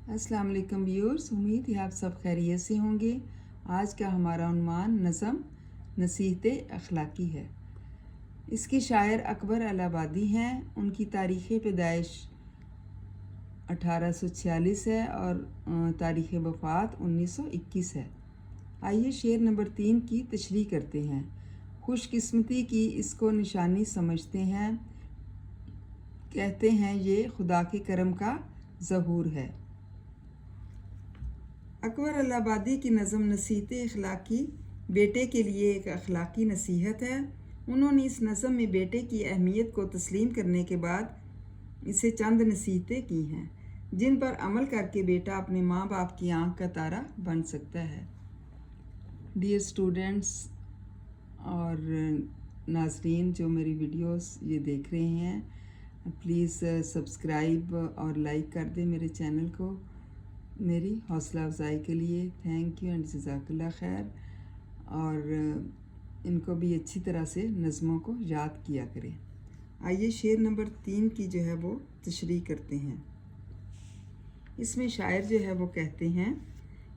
अस्सलाम वालेकुम व्यूअर्स, उम्मीद है आप सब खैरियत से होंगे। आज का हमारा उन्वान नज़म नसीहत अखलाकी है। इसके शायर अकबर अलाहाबादी हैं। उनकी तारीख़ पैदाइश 1846 है और तारीख़ वफ़ात 1921 है। आइए शेर नंबर 3 की तशरीह करते हैं। खुशकिस्मती की इसको निशानी समझते हैं, कहते हैं ये खुदा के करम का ज़हूर है। अकबर अलाहाबादी की नज़म नसीहत अखलाकी बेटे के लिए एक अखलाकी नसीहत है। उन्होंने इस नज़म में बेटे की अहमियत को तस्लीम करने के बाद इसे चंद नसीहतें की हैं, जिन पर अमल करके बेटा अपने माँ बाप की आँख का तारा बन सकता है। डियर स्टूडेंट्स और नाज़रीन जो मेरी वीडियोस ये देख रहे हैं, प्लीज़ सब्सक्राइब और लाइक कर दें मेरे चैनल को, मेरी हौसला अफजाई के लिए। थैंक यू एंड जज़ाकल्लाह खैर। और इनको भी अच्छी तरह से नज़मों को याद किया करें। आइए शेर नंबर 3 की जो है वो तशरीह करते हैं। इसमें शायर जो है वो कहते हैं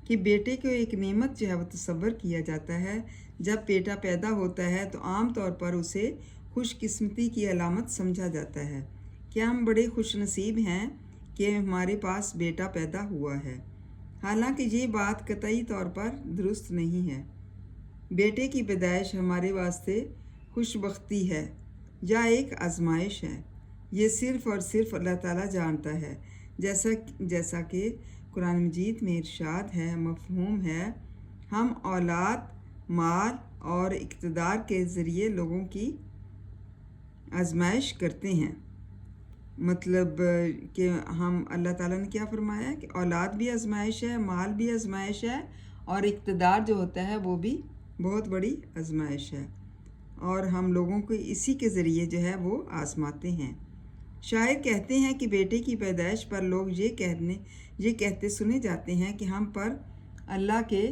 कि बेटे को एक नेमत जो है वो तसव्वुर किया जाता है। जब बेटा पैदा होता है तो आम तौर पर उसे खुशकिस्मती की अलामत समझा जाता है। क्या हम बड़े खुशनसीब हैं कि हमारे पास बेटा पैदा हुआ है। हालांकि ये बात कतई तौर पर दुरुस्त नहीं है। बेटे की पैदाइश हमारे वास्ते खुशबख्ती है या एक आजमाइश है, ये सिर्फ़ और सिर्फ अल्लाह ताला जानता है। जैसा कि कुरान मजीद में इरशाद है, मफ़हूम है, हम औलाद, माल और इक़्तिदार के ज़रिए लोगों की आजमाइश करते हैं। मतलब कि हम अल्लाह ताला ने क्या फरमाया है कि औलाद भी आजमाइश है, माल भी आजमाइश है और इक़्तिदार जो होता है वो भी बहुत बड़ी आजमाइश है, और हम लोगों को इसी के ज़रिए जो है वो आजमाते हैं। शायर कहते हैं कि बेटे की पैदाइश पर लोग ये कहते सुने जाते हैं कि हम पर अल्लाह के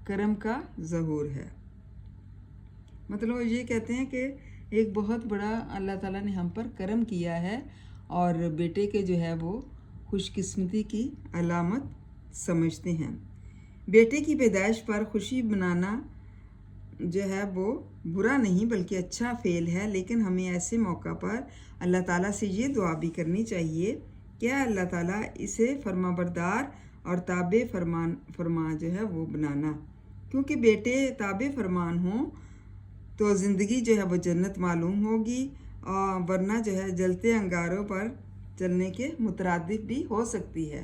करम का ज़हूर है। मतलब ये कहते हैं कि एक बहुत बड़ा अल्लाह ताला ने हम पर करम किया है और बेटे के जो है वो खुशकिस्मती की अलामत समझते हैं। बेटे की पैदाइश पर खुशी मनाना जो है वो बुरा नहीं बल्कि अच्छा फ़ेल है, लेकिन हमें ऐसे मौका पर अल्लाह ताला से ये दुआ भी करनी चाहिए कि अल्लाह ताला इसे फरमाबरदार और ताबे फरमान जो है वो बनाना, क्योंकि बेटे ताबे फरमान हों तो ज़िंदगी जो है वो जन्नत मालूम होगी, और वरना जो है जलते अंगारों पर चलने के मुतरादिफ भी हो सकती है।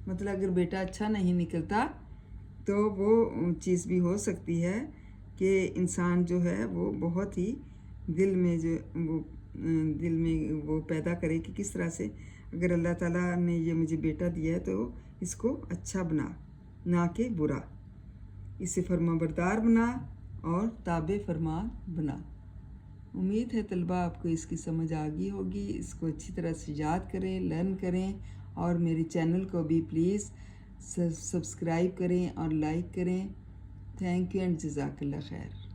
मतलब अगर बेटा अच्छा नहीं निकलता तो वो चीज़ भी हो सकती है कि इंसान जो है वो बहुत ही दिल में वो पैदा करे कि किस तरह से अगर अल्लाह ताला ने ये मुझे बेटा दिया है तो इसको अच्छा बना, ना कि बुरा। इसे फरमाबरदार बना और ताबे फरमान बना। उम्मीद है तलबा आपको इसकी समझ आ गई होगी। इसको अच्छी तरह से याद करें, लर्न करें, और मेरे चैनल को भी प्लीज़ सब्सक्राइब करें और लाइक करें। थैंक यू एंड जज़ाकल्लाह खैर।